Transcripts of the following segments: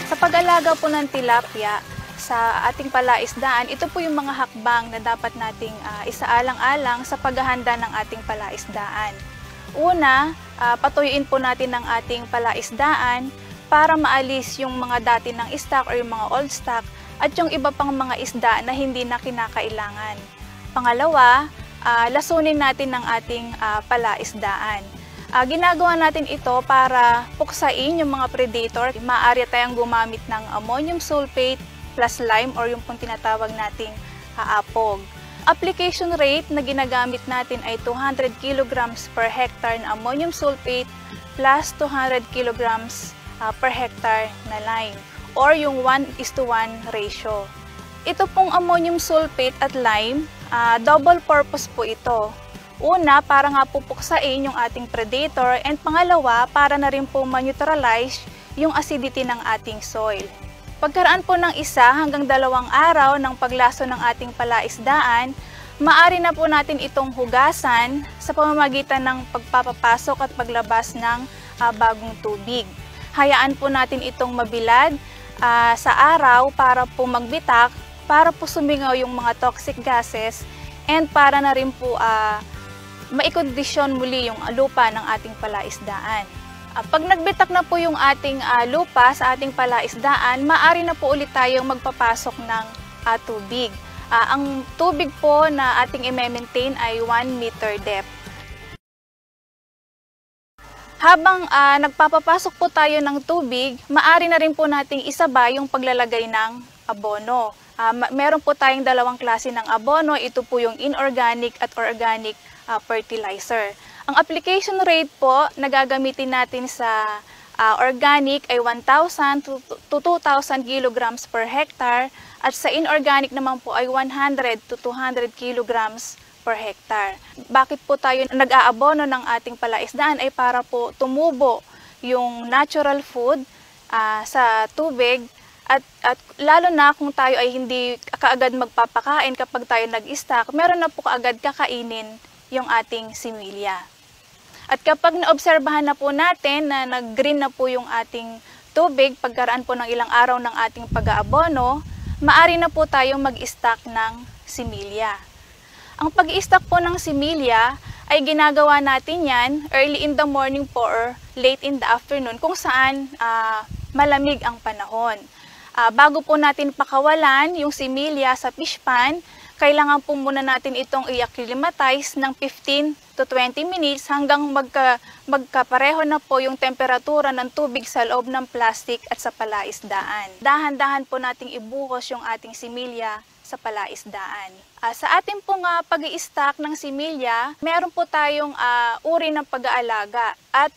Sa pag-alaga po ng tilapia sa ating palaisdaan, ito po yung mga hakbang na dapat nating isaalang-alang sa paghahanda ng ating palaisdaan. Una, patuyuin po natin ang ating palaisdaan para maalis yung mga dati ng stock or yung mga old stock at yung iba pang mga isda na hindi na kinakailangan. Pangalawa, lasunin natin ang ating palaisdaan. Ginagawa natin ito para puksain yung mga predator. Maaari tayong gumamit ng ammonium sulfate plus lime or yung pong tinatawag nating apog. Application rate na ginagamit natin ay 200 kg per hectare na ammonium sulfate plus 200 kg per hectare na lime or yung 1:1 ratio. Ito pong ammonium sulfate at lime, double purpose po ito. Una, para nga pupuksain yung ating predator, and pangalawa, para na rin po ma-neutralize yung acidity ng ating soil. Pagkaraan po ng 1 hanggang 2 araw ng paglaso ng ating palaisdaan, maaari na po natin itong hugasan sa pamamagitan ng pagpapapasok at paglabas ng bagong tubig. Hayaan po natin itong mabilad sa araw para po magbitak, para po sumingaw yung mga toxic gases, and para na rin po maikondisyon muli yung lupa ng ating palaisdaan. Pag nagbitak na po yung ating lupa sa ating palaisdaan, maaari na po ulit tayong magpapasok ng tubig. Ang tubig po na ating i-maintain ay 1 meter depth. Habang nagpapapasok po tayo ng tubig, maaari na rin po nating isabay yung paglalagay ng abono. Meron po tayong 2 klase ng abono. Ito po yung inorganic at organic fertilizer. Ang application rate po na gagamitin natin sa organic ay 1,000 to 2,000 kilograms per hectare at sa inorganic naman po ay 100 to 200 kilograms per hectare. Bakit po tayo nag-aabono ng ating palaisdaan ay para po tumubo yung natural food sa tubig at lalo na kung tayo ay hindi kaagad magpapakain kapag tayo nag-stock, meron na po kaagad kakainin yung ating similya. At kapag naobserbahan na po natin na nag-green na po yung ating tubig, pagkaraan po ng ilang araw ng ating pag-aabono, maaari na po tayong mag-stock ng similya. Ang pag-i-stock po ng similya ay ginagawa natin yan early in the morning po or late in the afternoon kung saan malamig ang panahon. Bago po natin pakawalan yung similya sa fish pan, kailangan po muna natin itong i-acclimatize ng 15 to 20 minutes hanggang magkapareho na po yung temperatura ng tubig sa loob ng plastic at sa palaisdaan. Dahan-dahan po nating ibuhos yung ating similya sa palaisdaan. Sa ating pong pag-i-stock ng similya, meron po tayong uri ng pag-aalaga at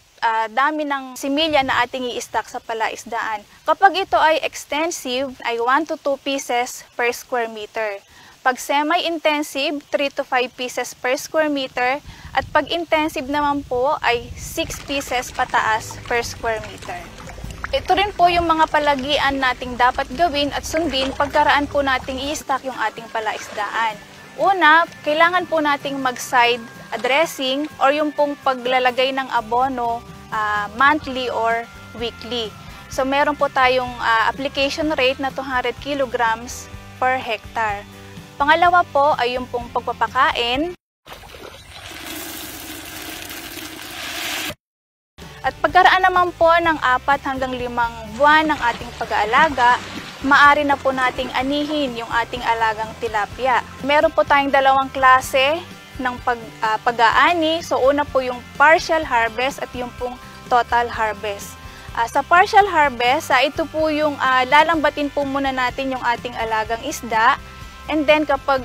dami ng similya na ating i-stock sa palaisdaan. Kapag ito ay extensive, ay 1 to 2 pieces per square meter. Pag semi-intensive, 3 to 5 pieces per square meter. At pag intensive naman po ay 6 pieces pataas per square meter. Ito rin po yung mga palagian nating dapat gawin at sundin pagkaraan po nating i-stock yung ating palaisdaan. Una, kailangan po nating mag-side dressing or yung pong paglalagay ng abono monthly or weekly. So meron po tayong application rate na 200 kilograms per hectare. Pangalawa po ay yung pong pagpapakain. At pagkaraan naman po ng 4 hanggang 5 buwan ng ating pag-aalaga, maaari na po nating anihin yung ating alagang tilapia. Meron po tayong 2 klase ng pag-aani. So una po yung partial harvest at yung pong total harvest. Sa partial harvest, ito po yung lalambatin po muna natin yung ating alagang isda. And then kapag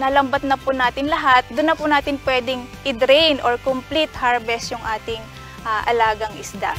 nalambat na po natin lahat, doon na po natin pwedeng i-drain or complete harvest yung ating alagang isda.